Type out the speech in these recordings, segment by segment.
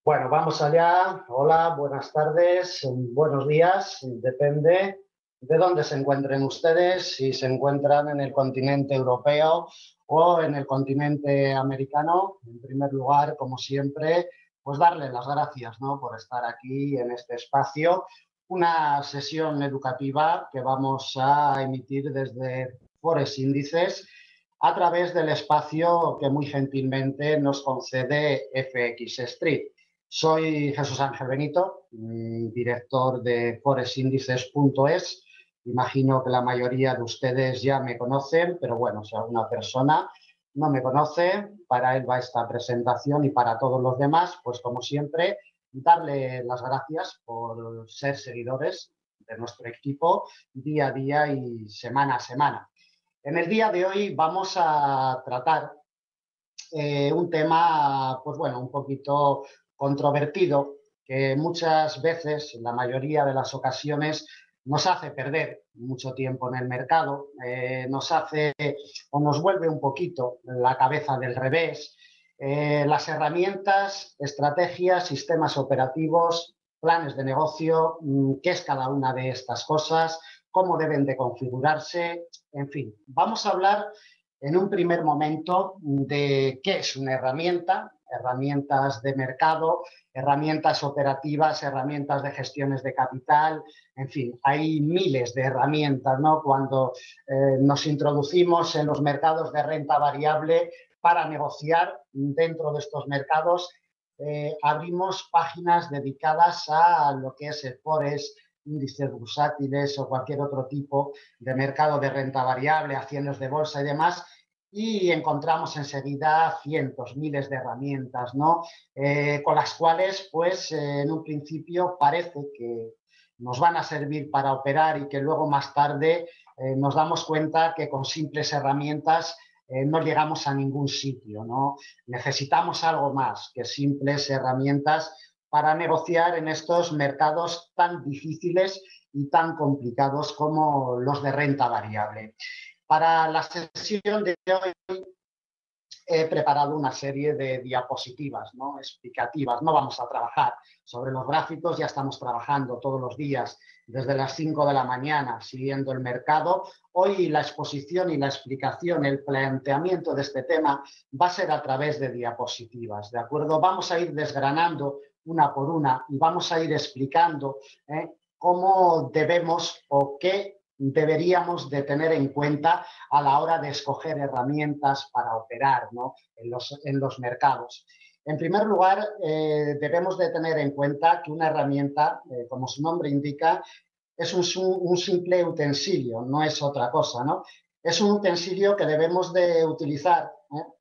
Bueno, vamos allá. Hola, buenas tardes, buenos días. Depende de dónde se encuentren ustedes, si se encuentran en el continente europeo o en el continente americano. En primer lugar, como siempre, pues darle las gracias, ¿no?, por estar aquí en este espacio. Una sesión educativa que vamos a emitir desde Forex Índices a través del espacio que muy gentilmente nos concede FX Street. Soy Jesús Ángel Benito, director de forexindices.es. Imagino que la mayoría de ustedes ya me conocen, pero bueno, si alguna persona no me conoce, para él va esta presentación y para todos los demás, pues como siempre, darle las gracias por ser seguidores de nuestro equipo día a día y semana a semana. En el día de hoy vamos a tratar un tema, pues bueno, un poquito controvertido, que muchas veces, en la mayoría de las ocasiones, nos hace perder mucho tiempo en el mercado, nos hace o nos vuelve un poquito la cabeza del revés. Las herramientas, estrategias, sistemas operativos, planes de negocio, qué es cada una de estas cosas, cómo deben de configurarse, en fin, vamos a hablar en un primer momento de qué es una herramienta, herramientas de mercado, herramientas operativas, herramientas de gestiones de capital, en fin, hay miles de herramientas, ¿no?, cuando nos introducimos en los mercados de renta variable para negociar dentro de estos mercados. Abrimos páginas dedicadas a lo que es el Forex, índices bursátiles o cualquier otro tipo de mercado de renta variable, acciones de bolsa y demás, y encontramos enseguida cientos, miles de herramientas, ¿no? Con las cuales, pues, en un principio parece que nos van a servir para operar y que luego más tarde nos damos cuenta que con simples herramientas no llegamos a ningún sitio, ¿no? Necesitamos algo más que simples herramientas para negociar en estos mercados tan difíciles y tan complicados como los de renta variable. Para la sesión de hoy he preparado una serie de diapositivas, ¿no?, explicativas. No vamos a trabajar sobre los gráficos, ya estamos trabajando todos los días desde las 5 de la mañana siguiendo el mercado. Hoy la exposición y la explicación, el planteamiento de este tema va a ser a través de diapositivas, ¿de acuerdo? Vamos a ir desgranando una por una y vamos a ir explicando cómo debemos o qué deberíamos de tener en cuenta a la hora de escoger herramientas para operar, ¿no?, en los mercados. En primer lugar, debemos de tener en cuenta que una herramienta, como su nombre indica, es un simple utensilio, no es otra cosa, ¿no? Es un utensilio que debemos de utilizar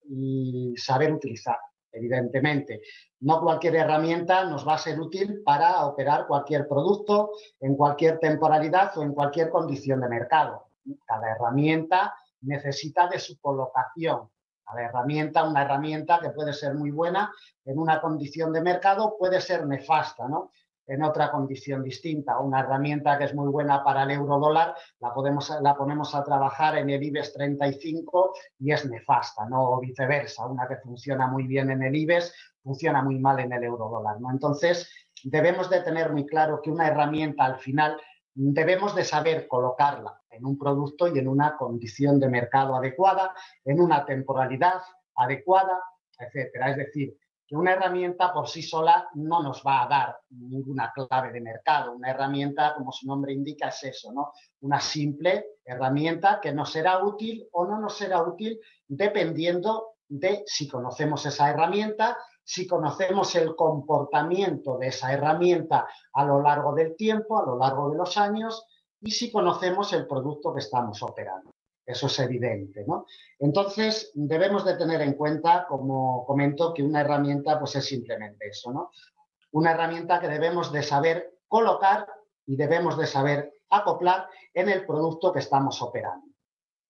y saber utilizar, evidentemente. No cualquier herramienta nos va a ser útil para operar cualquier producto, en cualquier temporalidad o en cualquier condición de mercado. Cada herramienta necesita de su colocación. Cada herramienta, una herramienta que puede ser muy buena en una condición de mercado, puede ser nefasta, ¿no?, en otra condición distinta. Una herramienta que es muy buena para el euro dólar, la ponemos a trabajar en el IBEX 35 y es nefasta, ¿no?, o viceversa. Una que funciona muy bien en el IBEX funciona muy mal en el euro dólar, ¿no? Entonces, debemos de tener muy claro que una herramienta al final debemos de saber colocarla en un producto y en una condición de mercado adecuada, en una temporalidad adecuada, etcétera. Es decir, que una herramienta por sí sola no nos va a dar ninguna clave de mercado. Una herramienta, como su nombre indica, es eso, ¿no?, una simple herramienta que nos será útil o no nos será útil dependiendo de si conocemos esa herramienta, si conocemos el comportamiento de esa herramienta a lo largo del tiempo, a lo largo de los años, y si conocemos el producto que estamos operando. Eso es evidente, ¿no? Entonces, debemos de tener en cuenta, como comento, que una herramienta pues es simplemente eso, ¿no? Una herramienta que debemos de saber colocar y debemos de saber acoplar en el producto que estamos operando.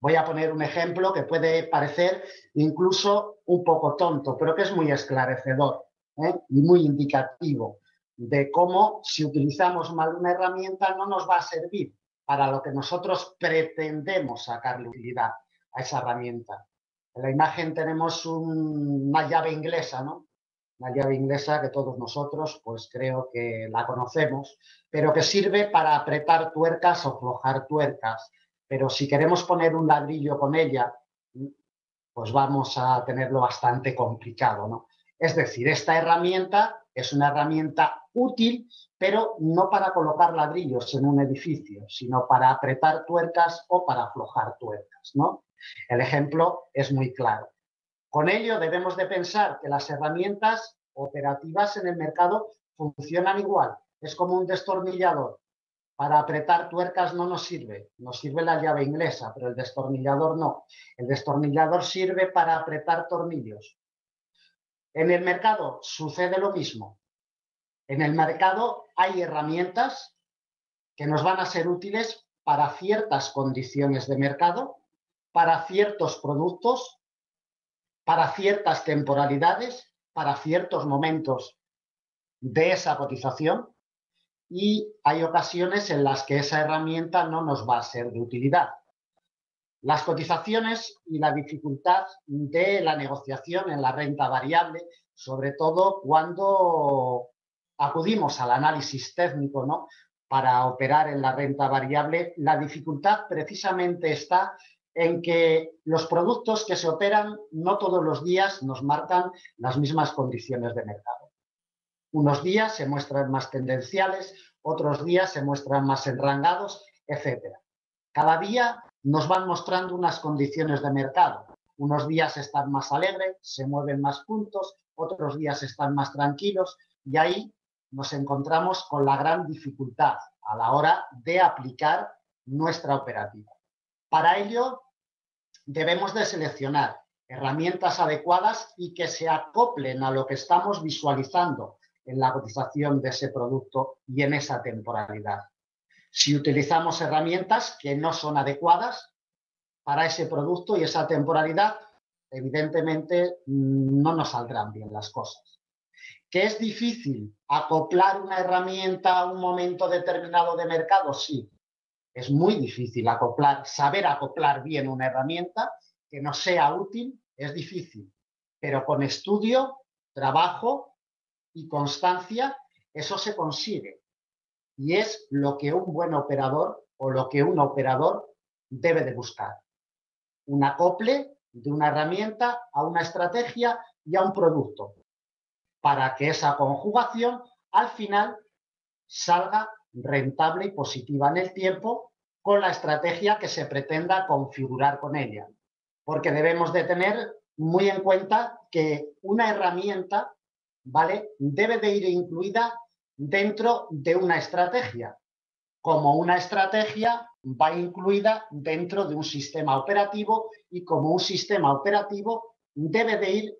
Voy a poner un ejemplo que puede parecer incluso un poco tonto, pero que es muy esclarecedor y muy indicativo de cómo, si utilizamos mal una herramienta, no nos va a servir para lo que nosotros pretendemos sacarle utilidad a esa herramienta. En la imagen tenemos una llave inglesa, ¿no?, una llave inglesa que todos nosotros, pues creo que la conocemos, pero que sirve para apretar tuercas o aflojar tuercas. Pero si queremos poner un ladrillo con ella, pues vamos a tenerlo bastante complicado, ¿no? Es decir, esta herramienta es una herramienta útil, pero no para colocar ladrillos en un edificio, sino para apretar tuercas o para aflojar tuercas, ¿no? El ejemplo es muy claro. Con ello debemos de pensar que las herramientas operativas en el mercado funcionan igual. Es como un destornillador. Para apretar tuercas no nos sirve la llave inglesa, pero el destornillador no. El destornillador sirve para apretar tornillos. En el mercado sucede lo mismo. En el mercado hay herramientas que nos van a ser útiles para ciertas condiciones de mercado, para ciertos productos, para ciertas temporalidades, para ciertos momentos de esa cotización, y hay ocasiones en las que esa herramienta no nos va a ser de utilidad. Las cotizaciones y la dificultad de la negociación en la renta variable, sobre todo cuando acudimos al análisis técnico, ¿no?, para operar en la renta variable, la dificultad precisamente está en que los productos que se operan no todos los días nos marcan las mismas condiciones de mercado. Unos días se muestran más tendenciales, otros días se muestran más enrangados, etc. Cada día nos van mostrando unas condiciones de mercado. Unos días están más alegres, se mueven más puntos, otros días están más tranquilos, y ahí nos encontramos con la gran dificultad a la hora de aplicar nuestra operativa. Para ello, debemos de seleccionar herramientas adecuadas y que se acoplen a lo que estamos visualizando en la cotización de ese producto y en esa temporalidad. Si utilizamos herramientas que no son adecuadas para ese producto y esa temporalidad, evidentemente no nos saldrán bien las cosas. ¿Que es difícil acoplar una herramienta a un momento determinado de mercado? Sí, es muy difícil saber acoplar bien una herramienta que nos sea útil, es difícil, pero con estudio, trabajo y constancia eso se consigue. Y es lo que un buen operador o lo que un operador debe de buscar. Un acople de una herramienta a una estrategia y a un producto, para que esa conjugación al final salga rentable y positiva en el tiempo con la estrategia que se pretenda configurar con ella. Porque debemos de tener muy en cuenta que una herramienta, ¿vale?, debe de ir incluida dentro de una estrategia, como una estrategia va incluida dentro de un sistema operativo y como un sistema operativo debe de ir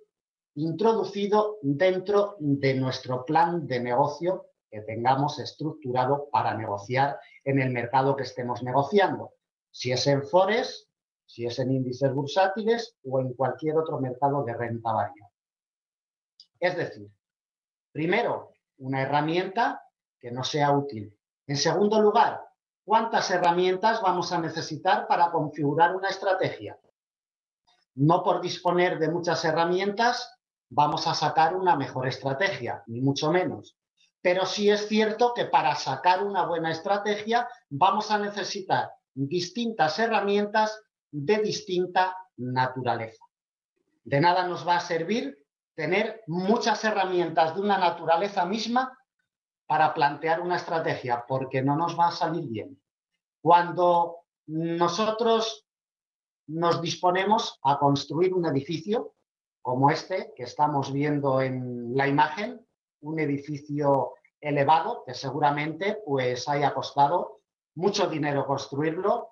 introducido dentro de nuestro plan de negocio que tengamos estructurado para negociar en el mercado que estemos negociando, si es en Forex, si es en índices bursátiles o en cualquier otro mercado de renta variable. Es decir, primero, una herramienta que nos sea útil. En segundo lugar, ¿cuántas herramientas vamos a necesitar para configurar una estrategia? No por disponer de muchas herramientas vamos a sacar una mejor estrategia, ni mucho menos. Pero sí es cierto que para sacar una buena estrategia vamos a necesitar distintas herramientas de distinta naturaleza. De nada nos va a servir tener muchas herramientas de una naturaleza misma para plantear una estrategia, porque no nos va a salir bien. Cuando nosotros nos disponemos a construir un edificio, como este que estamos viendo en la imagen, un edificio elevado que seguramente pues haya costado mucho dinero construirlo,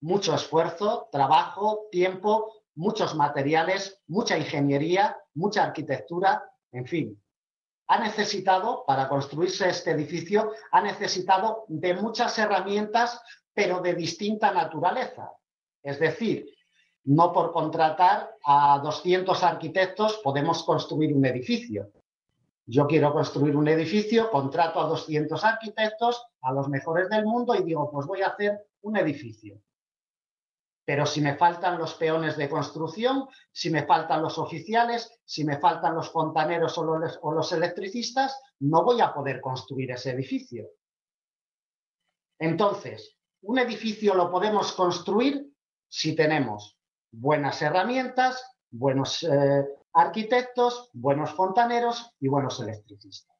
mucho esfuerzo, trabajo, tiempo, muchos materiales, mucha ingeniería, mucha arquitectura, en fin. Ha necesitado, para construirse este edificio, ha necesitado de muchas herramientas, pero de distinta naturaleza. Es decir, no por contratar a 200 arquitectos podemos construir un edificio. Yo quiero construir un edificio, contrato a 200 arquitectos, a los mejores del mundo, y digo, pues voy a hacer un edificio. Pero si me faltan los peones de construcción, si me faltan los oficiales, si me faltan los fontaneros o los electricistas, no voy a poder construir ese edificio. Entonces, un edificio lo podemos construir si tenemos buenas herramientas, buenos arquitectos, buenos fontaneros y buenos electricistas.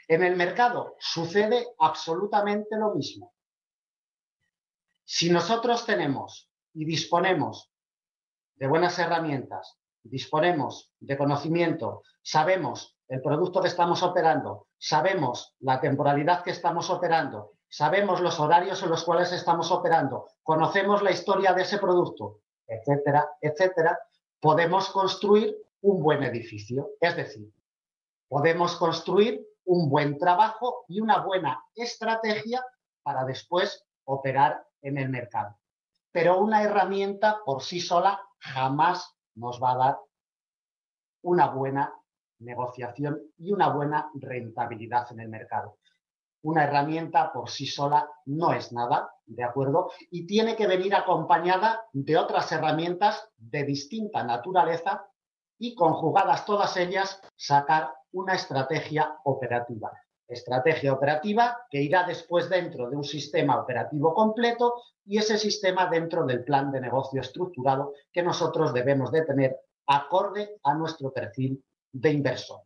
En el mercado sucede absolutamente lo mismo. Si nosotros tenemos y disponemos de buenas herramientas, disponemos de conocimiento, sabemos el producto que estamos operando, sabemos la temporalidad que estamos operando, sabemos los horarios en los cuales estamos operando, conocemos la historia de ese producto, etcétera, etcétera, podemos construir un buen edificio. Es decir, podemos construir un buen trabajo y una buena estrategia para después operar en el mercado. Pero una herramienta por sí sola jamás nos va a dar una buena negociación y una buena rentabilidad en el mercado. Una herramienta por sí sola no es nada, ¿de acuerdo? Y tiene que venir acompañada de otras herramientas de distinta naturaleza y conjugadas todas ellas sacar una estrategia operativa. Estrategia operativa que irá después dentro de un sistema operativo completo y ese sistema dentro del plan de negocio estructurado que nosotros debemos de tener acorde a nuestro perfil de inversor.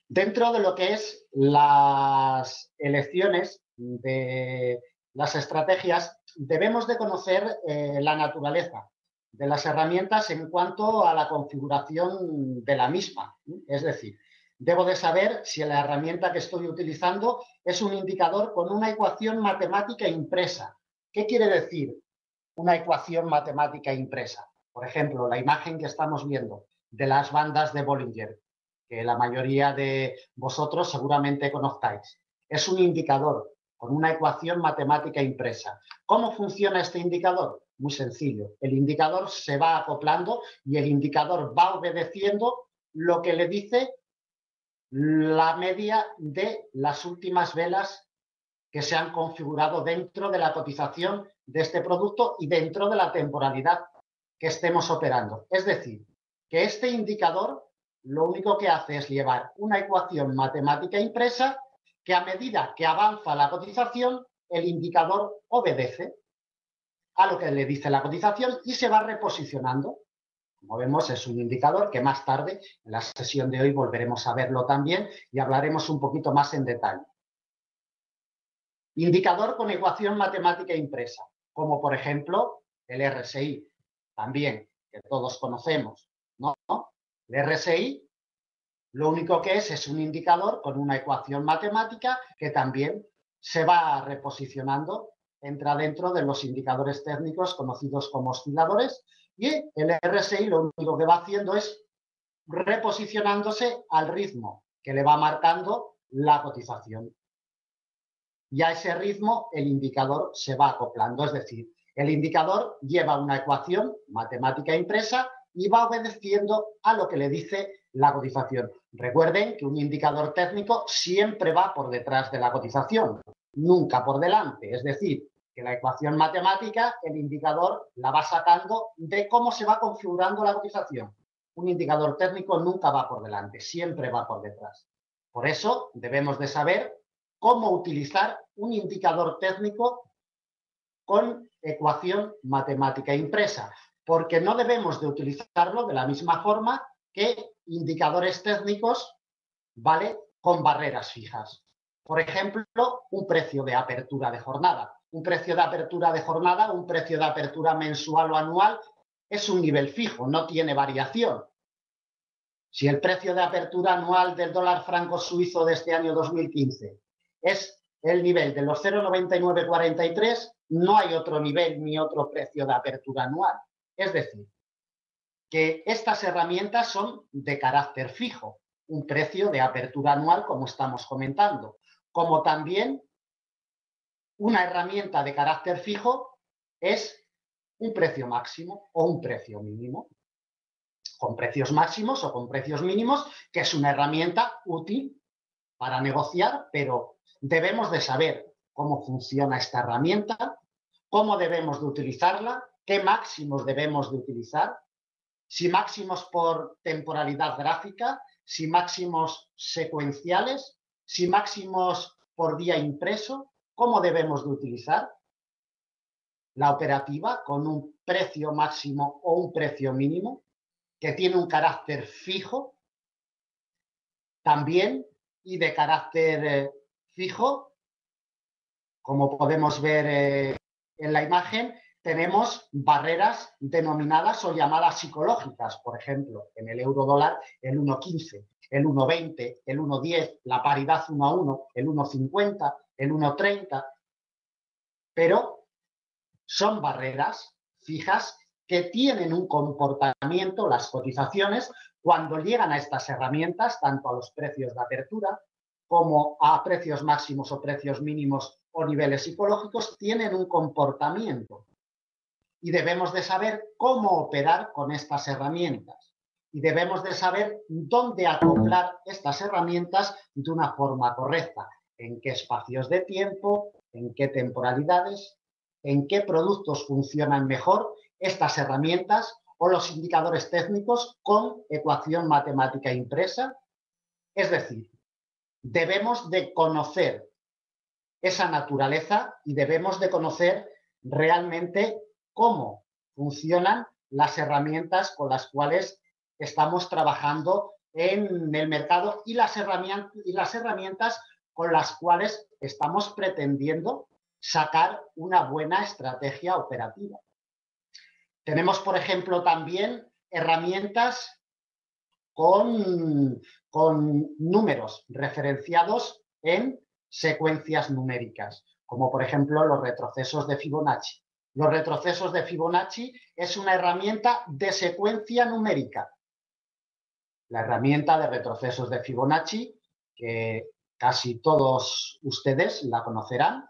Dentro de lo que es las elecciones de las estrategias, debemos de conocer la naturaleza de las herramientas en cuanto a la configuración de la misma. Es decir, debo de saber si la herramienta que estoy utilizando es un indicador con una ecuación matemática impresa. ¿Qué quiere decir una ecuación matemática impresa? Por ejemplo, la imagen que estamos viendo de las bandas de Bollinger, que la mayoría de vosotros seguramente conozcáis. Es un indicador con una ecuación matemática impresa. ¿Cómo funciona este indicador? Muy sencillo. El indicador se va acoplando y el indicador va obedeciendo lo que le dice la media de las últimas velas que se han configurado dentro de la cotización de este producto y dentro de la temporalidad que estemos operando. Es decir, que este indicador lo único que hace es llevar una ecuación matemática impresa que a medida que avanza la cotización, el indicador obedece a lo que le dice la cotización y se va reposicionando. Como vemos, es un indicador que más tarde, en la sesión de hoy, volveremos a verlo también y hablaremos un poquito más en detalle. Indicador con ecuación matemática impresa, como por ejemplo el RSI, también, que todos conocemos, ¿no? El RSI lo único que es un indicador con una ecuación matemática que también se va reposicionando, entra dentro de los indicadores técnicos conocidos como osciladores y el RSI lo único que va haciendo es reposicionándose al ritmo que le va marcando la cotización. Y a ese ritmo el indicador se va acoplando, es decir, el indicador lleva una ecuación matemática impresa y va obedeciendo a lo que le dice la cotización. Recuerden que un indicador técnico siempre va por detrás de la cotización, nunca por delante. Es decir, que la ecuación matemática, el indicador la va sacando de cómo se va configurando la cotización. Un indicador técnico nunca va por delante, siempre va por detrás. Por eso debemos de saber cómo utilizar un indicador técnico con ecuación matemática impresa, porque no debemos de utilizarlo de la misma forma que indicadores técnicos, ¿vale?, con barreras fijas. Por ejemplo, un precio de apertura de jornada. Un precio de apertura de jornada, un precio de apertura mensual o anual, es un nivel fijo, no tiene variación. Si el precio de apertura anual del dólar franco suizo de este año 2015 es el nivel de los 0,9943, no hay otro nivel ni otro precio de apertura anual. Es decir, que estas herramientas son de carácter fijo, un precio de apertura anual como estamos comentando, como también una herramienta de carácter fijo es un precio máximo o un precio mínimo, con precios máximos o con precios mínimos, que es una herramienta útil para negociar, pero debemos de saber cómo funciona esta herramienta, cómo debemos de utilizarla, qué máximos debemos de utilizar, si máximos por temporalidad gráfica, si máximos secuenciales, si máximos por día impreso, cómo debemos de utilizar la operativa con un precio máximo o un precio mínimo, que tiene un carácter fijo también y de carácter fijo, como podemos ver en la imagen, tenemos barreras denominadas o llamadas psicológicas, por ejemplo, en el euro dólar el 1,15, el 1,20, el 1,10, la paridad 1 a 1, el 1,50, el 1,30, pero son barreras fijas que tienen un comportamiento, las cotizaciones, cuando llegan a estas herramientas, tanto a los precios de apertura como a precios máximos o precios mínimos o niveles psicológicos, tienen un comportamiento. Y debemos de saber cómo operar con estas herramientas. Y debemos de saber dónde acoplar estas herramientas de una forma correcta. En qué espacios de tiempo, en qué temporalidades, en qué productos funcionan mejor estas herramientas o los indicadores técnicos con ecuación matemática impresa. Es decir, debemos de conocer esa naturaleza y debemos de conocer realmente cómo funcionan las herramientas con las cuales estamos trabajando en el mercado y las herramientas con las cuales estamos pretendiendo sacar una buena estrategia operativa. Tenemos, por ejemplo, también herramientas con números referenciados en secuencias numéricas, como por ejemplo los retrocesos de Fibonacci. Los retrocesos de Fibonacci es una herramienta de secuencia numérica. La herramienta de retrocesos de Fibonacci, que casi todos ustedes la conocerán,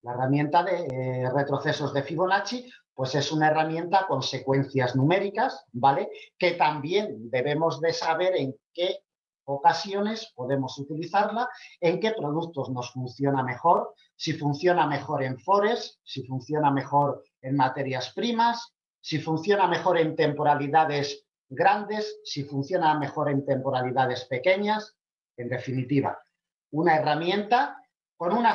la herramienta de retrocesos de Fibonacci, pues es una herramienta con secuencias numéricas, ¿vale? Que también debemos de saber en qué ocasiones podemos utilizarla, en qué productos nos funciona mejor, si funciona mejor en forex, si funciona mejor en materias primas, si funciona mejor en temporalidades grandes, si funciona mejor en temporalidades pequeñas. En definitiva, una herramienta con una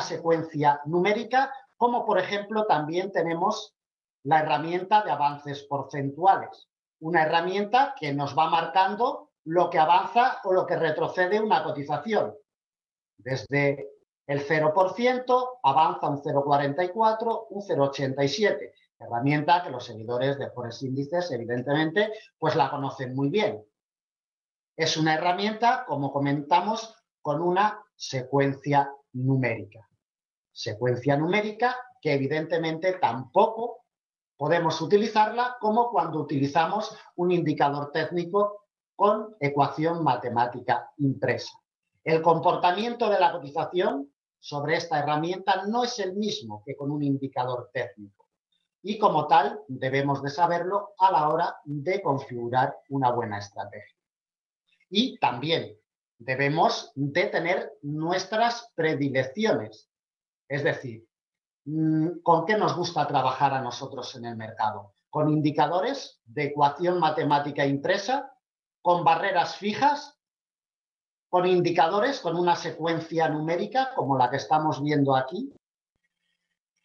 secuencia numérica, como por ejemplo también tenemos la herramienta de avances porcentuales, una herramienta que nos va marcando lo que avanza o lo que retrocede una cotización. Desde el 0% avanza un 0,44, un 0,87. Herramienta que los seguidores de Forex Índices, evidentemente, pues la conocen muy bien. Es una herramienta, como comentamos, con una secuencia numérica. Secuencia numérica que evidentemente tampoco podemos utilizarla como cuando utilizamos un indicador técnico con ecuación matemática impresa. El comportamiento de la cotización sobre esta herramienta no es el mismo que con un indicador técnico y como tal debemos de saberlo a la hora de configurar una buena estrategia. Y también debemos de tener nuestras predilecciones, es decir, ¿con qué nos gusta trabajar a nosotros en el mercado? ¿Con indicadores de ecuación matemática impresa? ¿Con barreras fijas? ¿Con indicadores con una secuencia numérica como la que estamos viendo aquí?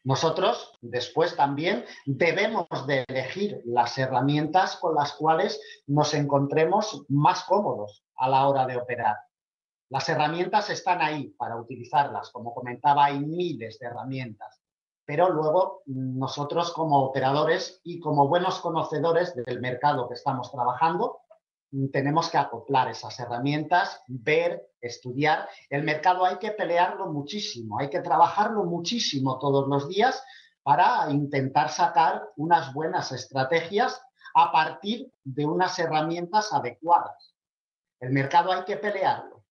Nosotros después también debemos de elegir las herramientas con las cuales nos encontremos más cómodos a la hora de operar. Las herramientas están ahí para utilizarlas, como comentaba, hay miles de herramientas, pero luego nosotros como operadores y como buenos conocedores del mercado que estamos trabajando, tenemos que acoplar esas herramientas, ver, estudiar. El mercado hay que pelearlo muchísimo, hay que trabajarlo muchísimo todos los días para intentar sacar unas buenas estrategias a partir de unas herramientas adecuadas. El mercado hay que pelearlo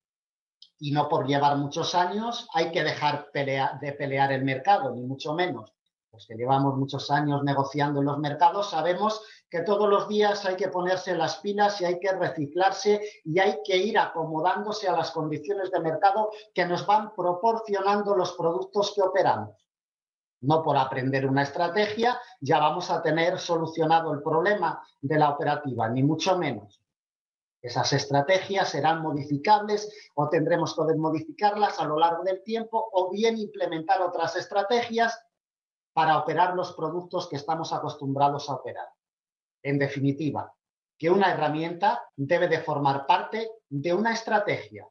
y no por llevar muchos años hay que dejar de pelear el mercado, ni mucho menos. Los que llevamos muchos años negociando en los mercados sabemos que todos los días hay que ponerse las pilas y hay que reciclarse y hay que ir acomodándose a las condiciones de mercado que nos van proporcionando los productos que operamos. No por aprender una estrategia ya vamos a tener solucionado el problema de la operativa, ni mucho menos. Esas estrategias serán modificables o tendremos que modificarlas a lo largo del tiempo o bien implementar otras estrategias para operar los productos que estamos acostumbrados a operar. En definitiva, que una herramienta debe de formar parte de una estrategia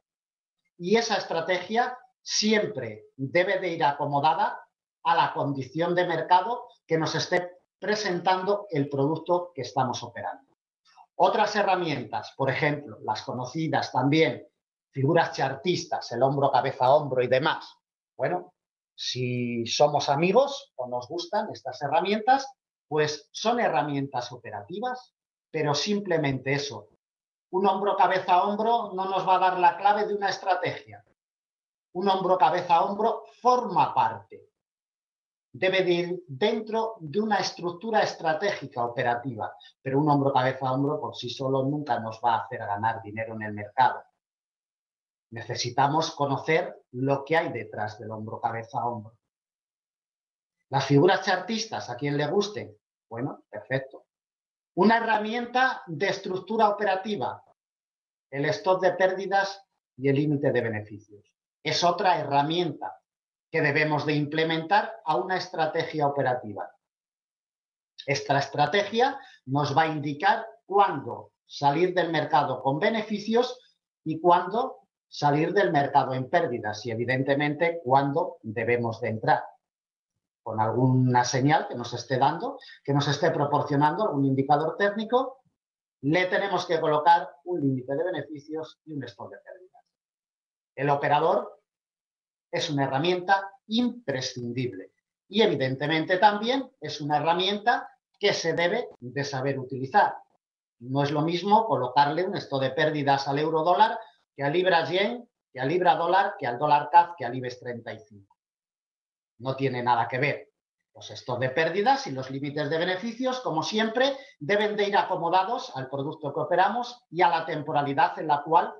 y esa estrategia siempre debe de ir acomodada a la condición de mercado que nos esté presentando el producto que estamos operando. Otras herramientas, por ejemplo, las conocidas también, figuras chartistas, el hombro, cabeza, hombro y demás. Bueno, si somos amigos o nos gustan estas herramientas, pues son herramientas operativas, pero simplemente eso. Un hombro, cabeza, hombro no nos va a dar la clave de una estrategia. Un hombro, cabeza, hombro forma parte. Debe de ir dentro de una estructura estratégica operativa, pero un hombro, cabeza, hombro por sí solo nunca nos va a hacer ganar dinero en el mercado. Necesitamos conocer lo que hay detrás del hombro, cabeza, hombro. Las figuras chartistas, ¿a quien le gusten? Bueno, perfecto. Una herramienta de estructura operativa, el stop de pérdidas y el límite de beneficios. Es otra herramienta que debemos de implementar a una estrategia operativa. Esta estrategia nos va a indicar cuándo salir del mercado con beneficios y cuándo salir del mercado en pérdidas y, evidentemente, cuándo debemos de entrar. Con alguna señal que nos esté dando, que nos esté proporcionando algún indicador técnico, le tenemos que colocar un límite de beneficios y un stop de pérdidas. El operador es una herramienta imprescindible y, evidentemente, también es una herramienta que se debe de saber utilizar. No es lo mismo colocarle un stop de pérdidas al euro dólar que a libra yen, que a libra dólar, que al dólar CAD, que al IBEX 35. No tiene nada que ver. Los stops de pérdidas y los límites de beneficios, como siempre, deben de ir acomodados al producto que operamos y a la temporalidad en la cual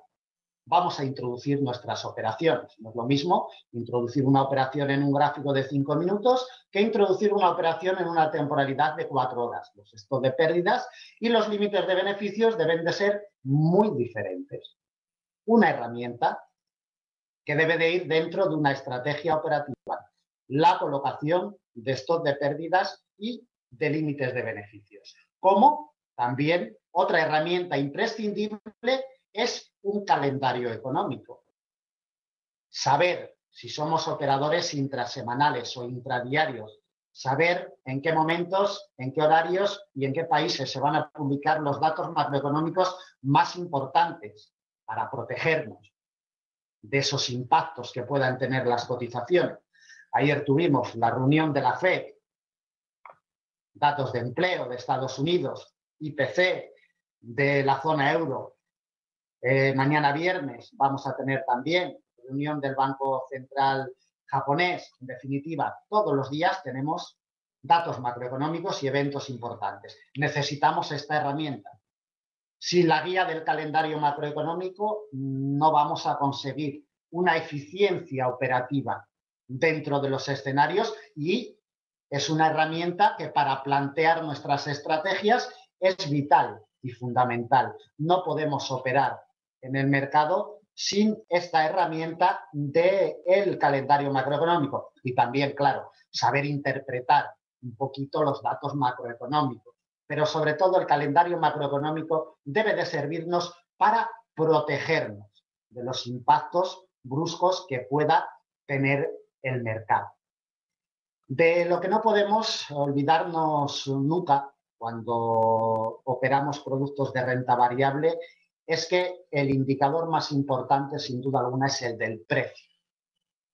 vamos a introducir nuestras operaciones. No es lo mismo introducir una operación en un gráfico de 5 minutos que introducir una operación en una temporalidad de 4 horas. Los stops de pérdidas y los límites de beneficios deben de ser muy diferentes. Una herramienta que debe de ir dentro de una estrategia operativa, la colocación de stop de pérdidas y de límites de beneficios. Como también otra herramienta imprescindible es un calendario económico. Saber si somos operadores intrasemanales o intradiarios, saber en qué momentos, en qué horarios y en qué países se van a publicar los datos macroeconómicos más importantes para protegernos de esos impactos que puedan tener las cotizaciones. Ayer tuvimos la reunión de la FED, datos de empleo de Estados Unidos, IPC de la zona euro. Mañana viernes vamos a tener también reunión del Banco Central japonés. En definitiva, todos los días tenemos datos macroeconómicos y eventos importantes. Necesitamos esta herramienta. Sin la guía del calendario macroeconómico no vamos a conseguir una eficiencia operativa dentro de los escenarios y es una herramienta que para plantear nuestras estrategias es vital y fundamental. No podemos operar en el mercado sin esta herramienta del calendario macroeconómico y también, claro, saber interpretar un poquito los datos macroeconómicos. Pero sobre todo el calendario macroeconómico debe de servirnos para protegernos de los impactos bruscos que pueda tener el mercado. De lo que no podemos olvidarnos nunca cuando operamos productos de renta variable es que el indicador más importante, sin duda alguna, es el del precio.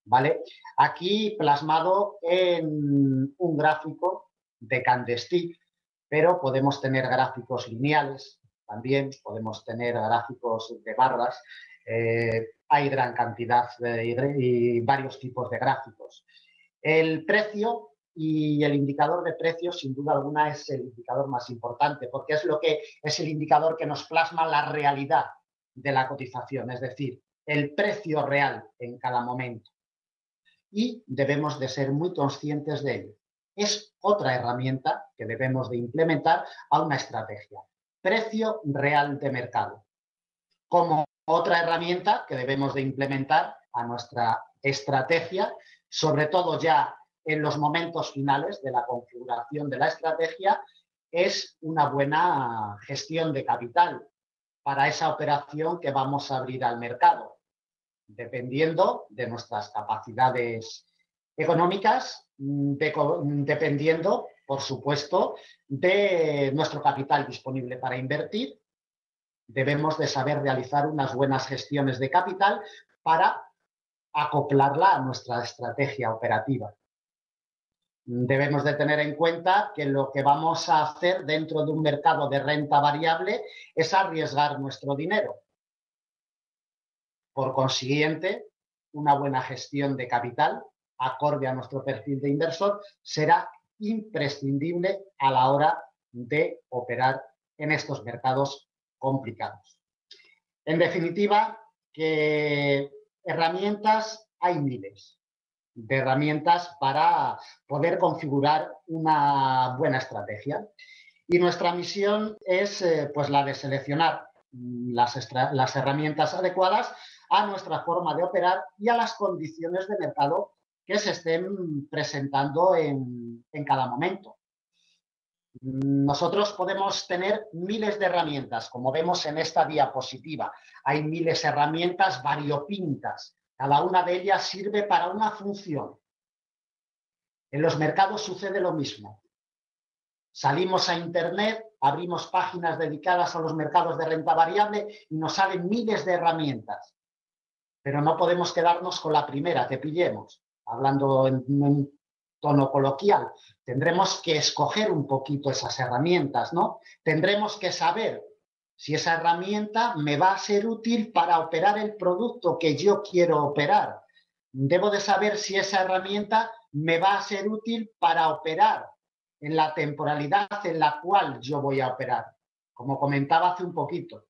¿Vale? Aquí plasmado en un gráfico de candlestick, pero podemos tener gráficos lineales, también podemos tener gráficos de barras, hay gran cantidad y varios tipos de gráficos. El precio y el indicador de precios, sin duda alguna, es el indicador más importante, porque es el indicador que nos plasma la realidad de la cotización, es decir, el precio real en cada momento. y debemos de ser muy conscientes de ello. Es otra herramienta que debemos de implementar a una estrategia. Precio real de mercado. Como otra herramienta que debemos de implementar a nuestra estrategia, sobre todo ya en los momentos finales de la configuración de la estrategia, es una buena gestión de capital para esa operación que vamos a abrir al mercado, dependiendo de nuestras capacidades económicas, dependiendo, por supuesto, de nuestro capital disponible para invertir. Debemos de saber realizar unas buenas gestiones de capital para acoplarla a nuestra estrategia operativa. Debemos de tener en cuenta que lo que vamos a hacer dentro de un mercado de renta variable es arriesgar nuestro dinero. Por consiguiente, una buena gestión de capital, acorde a nuestro perfil de inversor, será imprescindible a la hora de operar en estos mercados complicados. En definitiva, que herramientas hay miles de herramientas para poder configurar una buena estrategia. Y nuestra misión es pues la de seleccionar las herramientas adecuadas a nuestra forma de operar y a las condiciones de mercado que se estén presentando en cada momento. Nosotros podemos tener miles de herramientas, como vemos en esta diapositiva. Hay miles de herramientas variopintas. Cada una de ellas sirve para una función. En los mercados sucede lo mismo. Salimos a Internet, abrimos páginas dedicadas a los mercados de renta variable y nos salen miles de herramientas. Pero no podemos quedarnos con la primera que pillemos, hablando en tono coloquial. Tendremos que escoger un poquito esas herramientas, ¿no? Tendremos que saber si esa herramienta me va a ser útil para operar el producto que yo quiero operar. Debo de saber si esa herramienta me va a ser útil para operar en la temporalidad en la cual yo voy a operar. Como comentaba hace un poquito,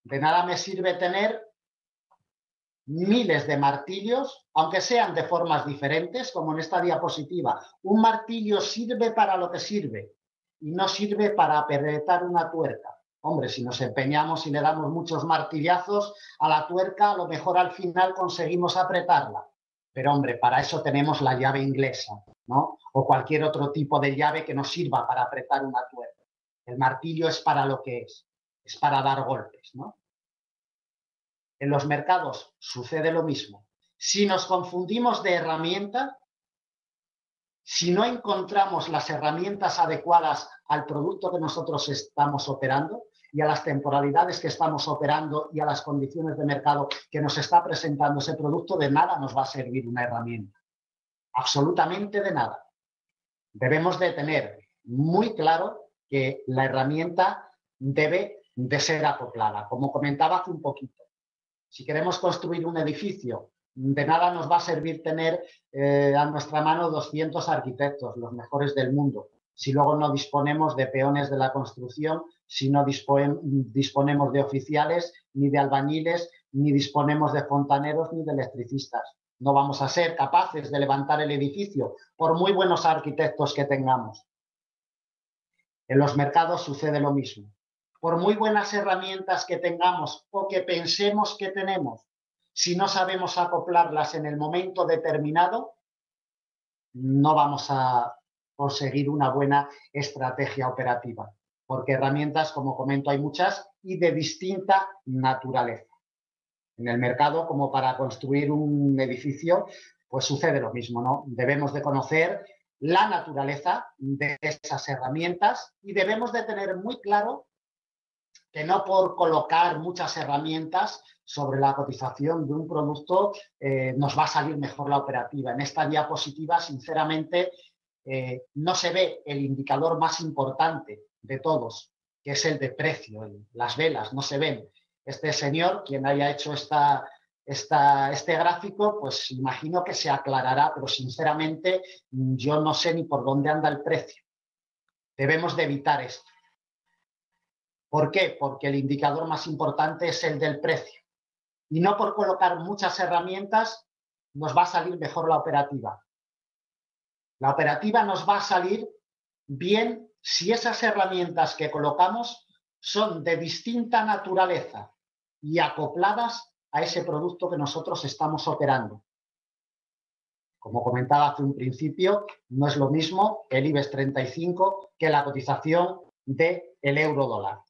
de nada me sirve tener miles de martillos, aunque sean de formas diferentes, como en esta diapositiva. Un martillo sirve para lo que sirve y no sirve para apretar una tuerca. Hombre, si nos empeñamos y le damos muchos martillazos a la tuerca, a lo mejor al final conseguimos apretarla. Pero, hombre, para eso tenemos la llave inglesa, ¿no? O cualquier otro tipo de llave que nos sirva para apretar una tuerca. El martillo es para lo que es para dar golpes, ¿no? En los mercados sucede lo mismo. Si nos confundimos de herramienta, si no encontramos las herramientas adecuadas al producto que nosotros estamos operando y a las temporalidades que estamos operando y a las condiciones de mercado que nos está presentando ese producto, de nada nos va a servir una herramienta. Absolutamente de nada. Debemos de tener muy claro que la herramienta debe de ser acoplada, como comentaba hace un poquito. Si queremos construir un edificio, de nada nos va a servir tener a nuestra mano 200 arquitectos, los mejores del mundo, si luego no disponemos de peones de la construcción, si no disponemos de oficiales, ni de albañiles, ni disponemos de fontaneros, ni de electricistas. No vamos a ser capaces de levantar el edificio, por muy buenos arquitectos que tengamos. En los mercados sucede lo mismo. Por muy buenas herramientas que tengamos o que pensemos que tenemos, si no sabemos acoplarlas en el momento determinado, no vamos a conseguir una buena estrategia operativa. Porque herramientas, como comento, hay muchas y de distinta naturaleza. En el mercado, como para construir un edificio, pues sucede lo mismo, ¿no? Debemos de conocer la naturaleza de esas herramientas y debemos de tener muy claro que no por colocar muchas herramientas sobre la cotización de un producto nos va a salir mejor la operativa. En esta diapositiva, sinceramente, no se ve el indicador más importante de todos, que es el de precio. Las velas no se ven. Este señor, quien haya hecho este gráfico, pues imagino que se aclarará, pero sinceramente yo no sé ni por dónde anda el precio. Debemos de evitar esto. ¿Por qué? Porque el indicador más importante es el del precio. Y no por colocar muchas herramientas nos va a salir mejor la operativa. La operativa nos va a salir bien si esas herramientas que colocamos son de distinta naturaleza y acopladas a ese producto que nosotros estamos operando. Como comentaba hace un principio, no es lo mismo el IBEX 35 que la cotización del euro-dólar.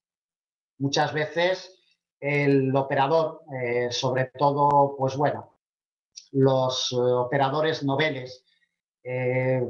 Muchas veces el operador, sobre todo, pues bueno, los operadores noveles,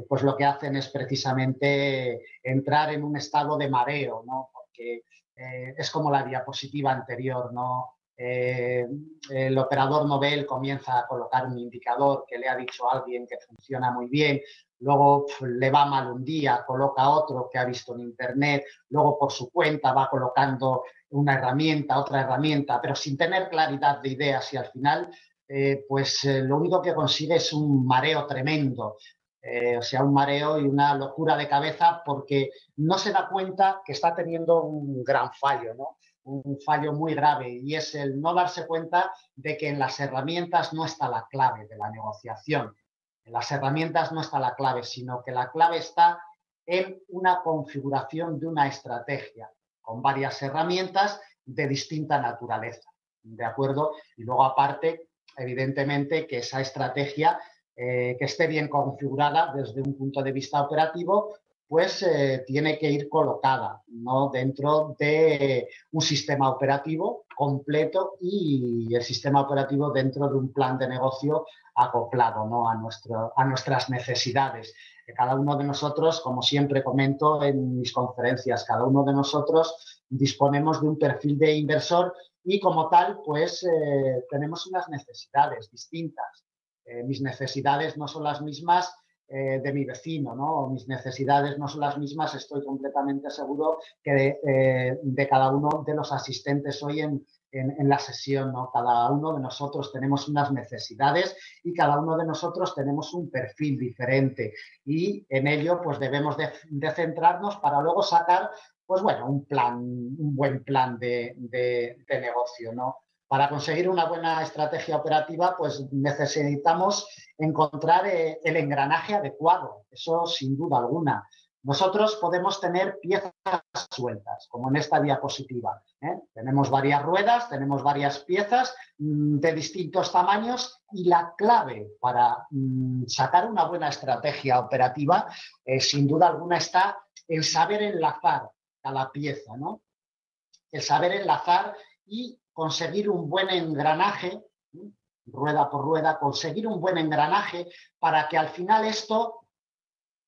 pues lo que hacen es precisamente entrar en un estado de mareo, ¿no? Porque es como la diapositiva anterior, ¿no? El operador novel comienza a colocar un indicador que le ha dicho a alguien que funciona muy bien, luego le va mal un día, coloca otro que ha visto en internet, luego por su cuenta va colocando una herramienta, otra herramienta, pero sin tener claridad de ideas y al final lo único que consigue es un mareo tremendo. O sea, un mareo y una locura de cabeza porque no se da cuenta que está teniendo un gran fallo, ¿no? Un fallo muy grave y es el no darse cuenta de que en las herramientas no está la clave de la negociación. En las herramientas no está la clave, sino que la clave está en una configuración de una estrategia con varias herramientas de distinta naturaleza, ¿de acuerdo? Y luego aparte, evidentemente, que esa estrategia que esté bien configurada desde un punto de vista operativo, pues tiene que ir colocada, ¿no? Dentro de un sistema operativo completo y el sistema operativo dentro de un plan de negocio acoplado, ¿no? a nuestras necesidades. Cada uno de nosotros, como siempre comento en mis conferencias, cada uno de nosotros disponemos de un perfil de inversor y como tal, pues tenemos unas necesidades distintas. Mis necesidades no son las mismas de mi vecino, ¿no? Mis necesidades no son las mismas, estoy completamente seguro que de cada uno de los asistentes hoy en la sesión, ¿no? Cada uno de nosotros tenemos unas necesidades y cada uno de nosotros tenemos un perfil diferente y en ello pues debemos de centrarnos para luego sacar pues bueno, un buen plan de negocio, ¿no? Para conseguir una buena estrategia operativa, pues necesitamos encontrar el engranaje adecuado, eso sin duda alguna. Nosotros podemos tener piezas sueltas, como en esta diapositiva. Tenemos varias ruedas, tenemos varias piezas de distintos tamaños y la clave para sacar una buena estrategia operativa, sin duda alguna, está en saber enlazar cada pieza, ¿no? El saber enlazar y conseguir un buen engranaje, rueda por rueda, conseguir un buen engranaje para que al final esto,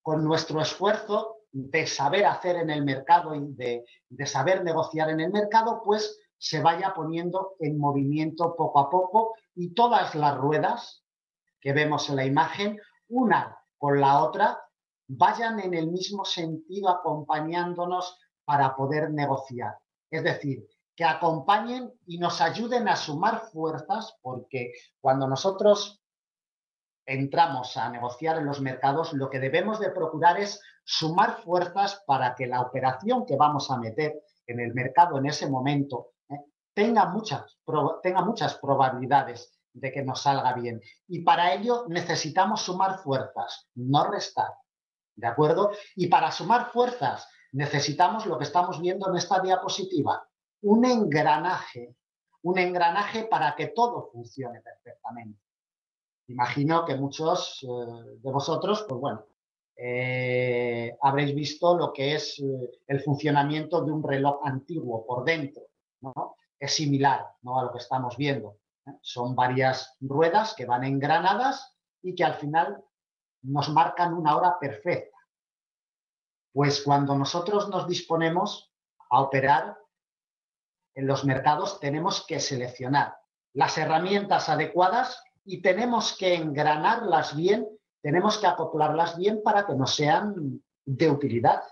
con nuestro esfuerzo de saber hacer en el mercado y de saber negociar en el mercado, pues se vaya poniendo en movimiento poco a poco y todas las ruedas que vemos en la imagen, una con la otra, vayan en el mismo sentido acompañándonos para poder negociar. Es decir, que acompañen y nos ayuden a sumar fuerzas, porque cuando nosotros entramos a negociar en los mercados, lo que debemos de procurar es sumar fuerzas para que la operación que vamos a meter en el mercado en ese momento tenga muchas probabilidades de que nos salga bien. Y para ello necesitamos sumar fuerzas, no restar, ¿de acuerdo? Y para sumar fuerzas necesitamos lo que estamos viendo en esta diapositiva, un engranaje para que todo funcione perfectamente. Imagino que muchos de vosotros, pues bueno, habréis visto lo que es el funcionamiento de un reloj antiguo por dentro, ¿no? Es similar, ¿no?, a lo que estamos viendo. Son varias ruedas que van engranadas y que al final nos marcan una hora perfecta. Pues cuando nosotros nos disponemos a operar en los mercados, tenemos que seleccionar las herramientas adecuadas y tenemos que engranarlas bien, tenemos que acoplarlas bien para que nos sean de utilidad.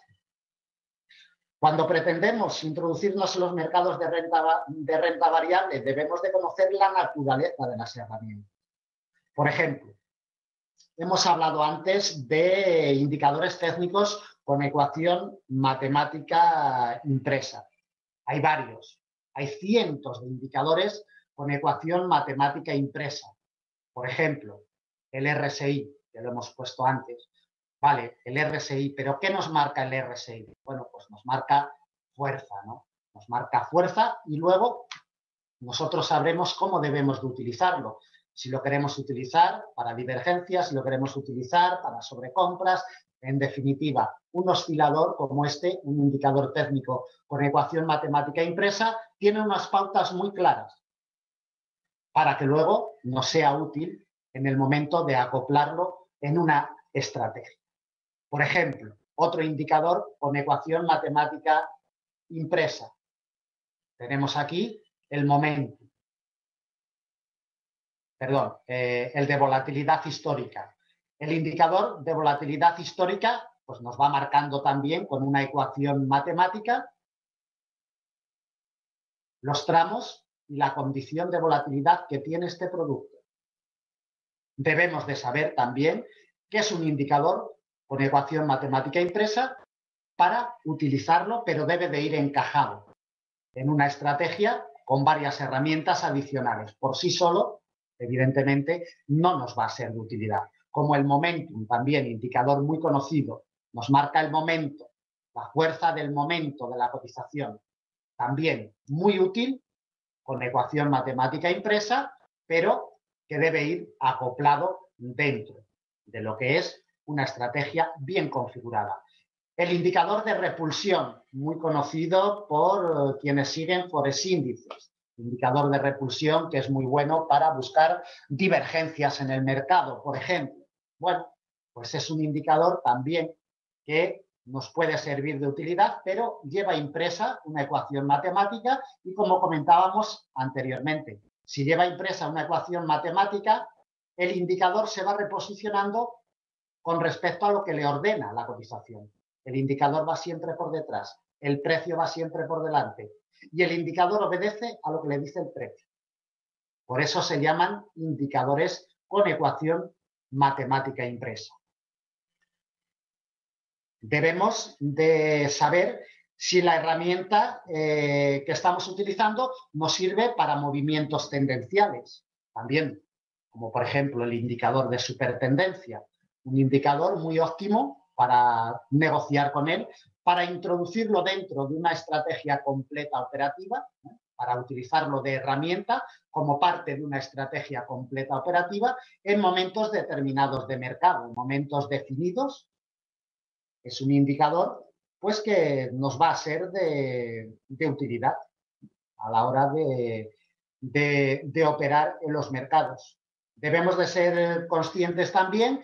Cuando pretendemos introducirnos en los mercados de renta variable, debemos de conocer la naturaleza de las herramientas. Por ejemplo, hemos hablado antes de indicadores técnicos con ecuación matemática impresa. Hay varios, hay cientos de indicadores con ecuación matemática impresa. Por ejemplo, el RSI, que lo hemos puesto antes. Vale, el RSI, pero ¿qué nos marca el RSI? Bueno, pues nos marca fuerza, ¿no? Nos marca fuerza y luego nosotros sabremos cómo debemos de utilizarlo. Si lo queremos utilizar para divergencias, si lo queremos utilizar para sobrecompras. En definitiva, un oscilador como este, un indicador técnico con ecuación matemática impresa, tiene unas pautas muy claras para que luego nos sea útil en el momento de acoplarlo en una estrategia. Por ejemplo, otro indicador con ecuación matemática impresa. Tenemos aquí el momento. Perdón, el de volatilidad histórica. El indicador de volatilidad histórica pues nos va marcando también con una ecuación matemática los tramos y la condición de volatilidad que tiene este producto. Debemos de saber también qué es un indicador con ecuación matemática impresa para utilizarlo, pero debe de ir encajado en una estrategia con varias herramientas adicionales. Por sí solo, evidentemente, no nos va a ser de utilidad. Como el momentum, también indicador muy conocido, nos marca el momento, la fuerza del momento de la cotización. También muy útil con ecuación matemática impresa, pero que debe ir acoplado dentro de lo que es una estrategia bien configurada. El indicador de repulsión, muy conocido por quienes siguen Forex índices. Indicador de repulsión que es muy bueno para buscar divergencias en el mercado, por ejemplo. Bueno, pues es un indicador también que nos puede servir de utilidad, pero lleva impresa una ecuación matemática y, como comentábamos anteriormente, si lleva impresa una ecuación matemática, el indicador se va reposicionando con respecto a lo que le ordena la cotización. El indicador va siempre por detrás, el precio va siempre por delante y el indicador obedece a lo que le dice el precio. Por eso se llaman indicadores con ecuación matemática impresa. Debemos de saber si la herramienta que estamos utilizando nos sirve para movimientos tendenciales. También, como por ejemplo el indicador de supertendencia, un indicador muy óptimo para negociar con él, para introducirlo dentro de una estrategia completa operativa, para utilizarlo de herramienta como parte de una estrategia completa operativa en momentos determinados de mercado, en momentos definidos. Es un indicador pues que nos va a ser de utilidad a la hora de operar en los mercados. Debemos de ser conscientes también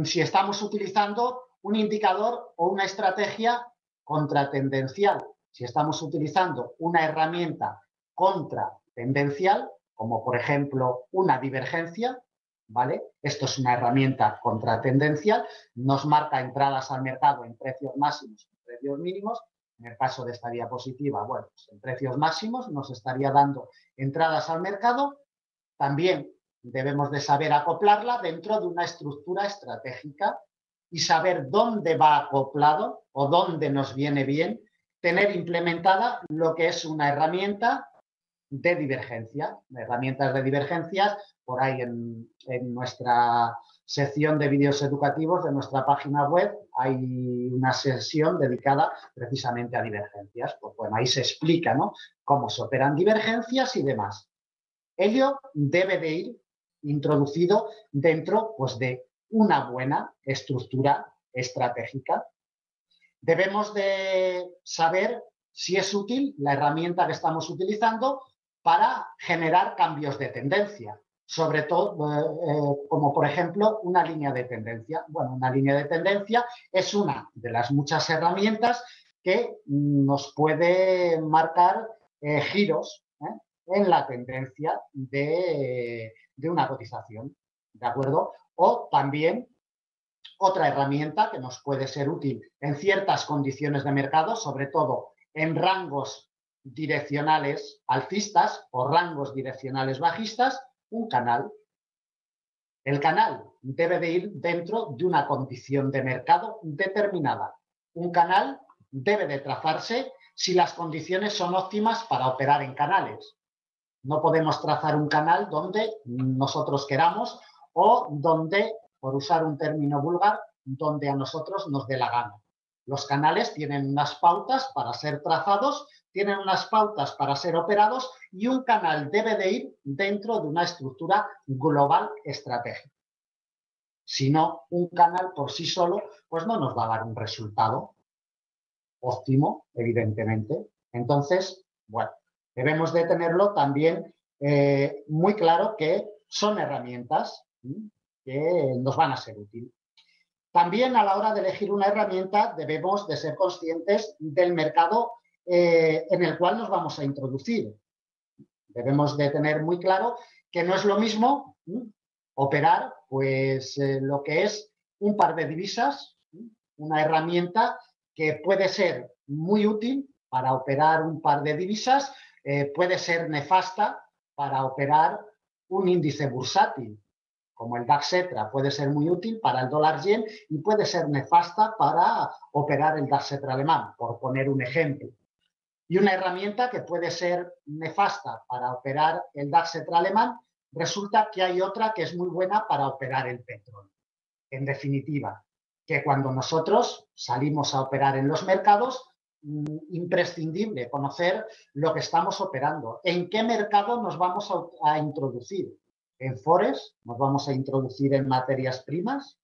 si estamos utilizando un indicador o una estrategia contratendencial. Si estamos utilizando una herramienta contratendencial, como por ejemplo una divergencia, ¿vale? Esto es una herramienta contratendencial, nos marca entradas al mercado en precios máximos y precios mínimos. En el caso de esta diapositiva, bueno, pues en precios máximos nos estaría dando entradas al mercado. También debemos de saber acoplarla dentro de una estructura estratégica y saber dónde va acoplado o dónde nos viene bien tener implementada lo que es una herramienta de divergencia. Herramientas de divergencias, por ahí en nuestra sección de vídeos educativos de nuestra página web hay una sesión dedicada precisamente a divergencias. Pues bueno, ahí se explica, ¿no?, cómo se operan divergencias y demás. Ello debe de ir introducido dentro pues, de una buena estructura estratégica. Debemos de saber si es útil la herramienta que estamos utilizando para generar cambios de tendencia, sobre todo como por ejemplo una línea de tendencia. Bueno, una línea de tendencia es una de las muchas herramientas que nos puede marcar giros en la tendencia de una cotización, ¿de acuerdo? O también otra herramienta que nos puede ser útil en ciertas condiciones de mercado, sobre todo en rangos direccionales alcistas o rangos direccionales bajistas, un canal. El canal debe de ir dentro de una condición de mercado determinada. Un canal debe de trazarse si las condiciones son óptimas para operar en canales. No podemos trazar un canal donde nosotros queramos o donde, por usar un término vulgar, donde a nosotros nos dé la gana. Los canales tienen unas pautas para ser trazados, tienen unas pautas para ser operados y un canal debe de ir dentro de una estructura global estratégica. Si no, un canal por sí solo pues no nos va a dar un resultado óptimo, evidentemente. Entonces, bueno, debemos de tenerlo también muy claro que son herramientas que nos van a ser útiles. También a la hora de elegir una herramienta debemos de ser conscientes del mercado en el cual nos vamos a introducir. Debemos de tener muy claro que no es lo mismo operar pues lo que es un par de divisas, una herramienta que puede ser muy útil para operar un par de divisas, puede ser nefasta para operar un índice bursátil, como el DAX Etra, puede ser muy útil para el dólar yen y puede ser nefasta para operar el DAX Etra alemán, por poner un ejemplo. Y una herramienta que puede ser nefasta para operar el DAX Etra alemán, resulta que hay otra que es muy buena para operar el petróleo. En definitiva, que cuando nosotros salimos a operar en los mercados, imprescindible conocer lo que estamos operando, en qué mercado nos vamos a introducir. En Forex nos vamos a introducir en materias primas.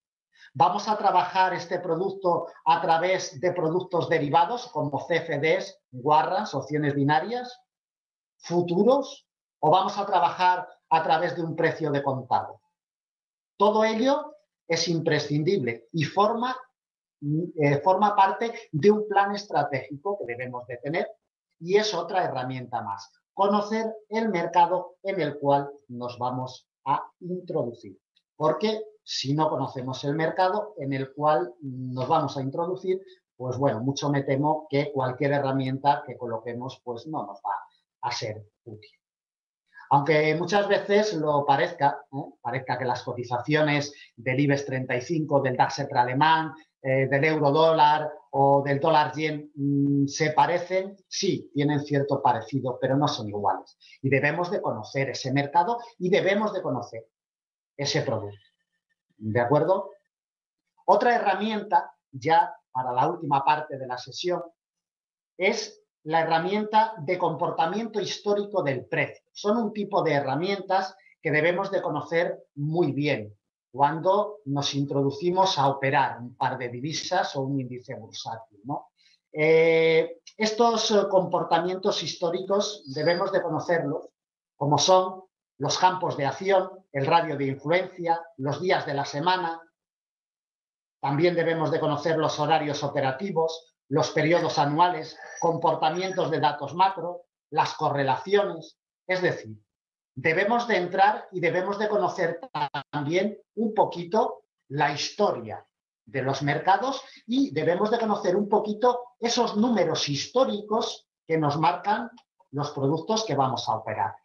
Vamos a trabajar este producto a través de productos derivados como CFDs, warrants, opciones binarias, futuros, o vamos a trabajar a través de un precio de contado. Todo ello es imprescindible y forma parte de un plan estratégico que debemos de tener y es otra herramienta más. Conocer el mercado en el cual nos vamos a introducir. Porque si no conocemos el mercado en el cual nos vamos a introducir, pues bueno, mucho me temo que cualquier herramienta que coloquemos pues no nos va a ser útil. Aunque muchas veces lo parezca, parezca que las cotizaciones del IBEX 35, del DAX Etra alemán, del euro dólar o del dólar yen se parecen, sí, tienen cierto parecido, pero no son iguales. Y debemos de conocer ese mercado y debemos de conocer ese producto. ¿De acuerdo? Otra herramienta, ya para la última parte de la sesión, es la herramienta de comportamiento histórico del precio. Son un tipo de herramientas que debemos de conocer muy bien cuando nos introducimos a operar un par de divisas o un índice bursátil, ¿no? Estos comportamientos históricos debemos de conocerlos, como son los campos de acción, el radio de influencia, los días de la semana. También debemos de conocer los horarios operativos, los periodos anuales, comportamientos de datos macro, las correlaciones. Es decir, debemos de entrar y debemos de conocer también un poquito la historia de los mercados y debemos de conocer un poquito esos números históricos que nos marcan los productos que vamos a operar.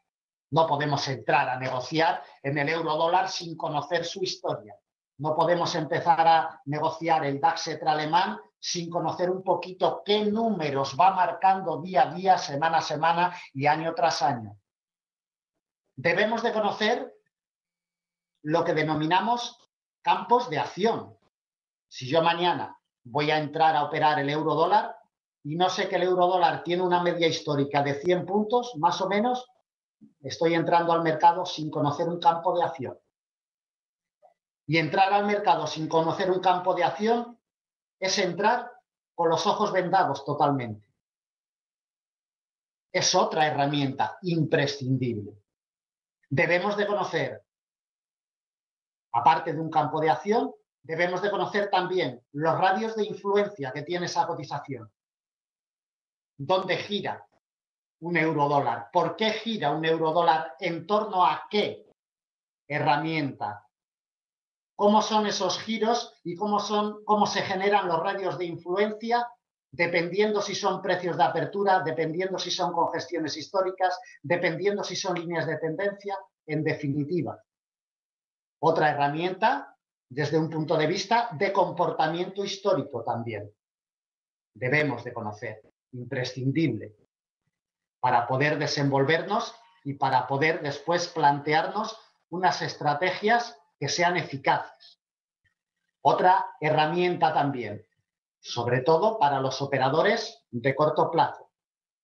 No podemos entrar a negociar en el euro dólar sin conocer su historia. No podemos empezar a negociar el DAX Etra alemán sin conocer un poquito qué números va marcando día a día, semana a semana y año tras año. Debemos de conocer lo que denominamos campos de acción. Si yo mañana voy a entrar a operar el euro dólar y no sé que el euro dólar tiene una media histórica de 100 puntos, más o menos, estoy entrando al mercado sin conocer un campo de acción. Y entrar al mercado sin conocer un campo de acción es entrar con los ojos vendados totalmente. Es otra herramienta imprescindible. Debemos de conocer, aparte de un campo de acción, debemos de conocer también los radios de influencia que tiene esa cotización. ¿Dónde gira un euro dólar? ¿Por qué gira un euro dólar? ¿En torno a qué herramienta? ¿Cómo son esos giros y cómo se generan los radios de influencia? Dependiendo si son precios de apertura, dependiendo si son congestiones históricas, dependiendo si son líneas de tendencia, en definitiva. Otra herramienta desde un punto de vista de comportamiento histórico también. Debemos de conocer, imprescindible, para poder desenvolvernos y para poder después plantearnos unas estrategias que sean eficaces. Otra herramienta también, sobre todo para los operadores de corto plazo,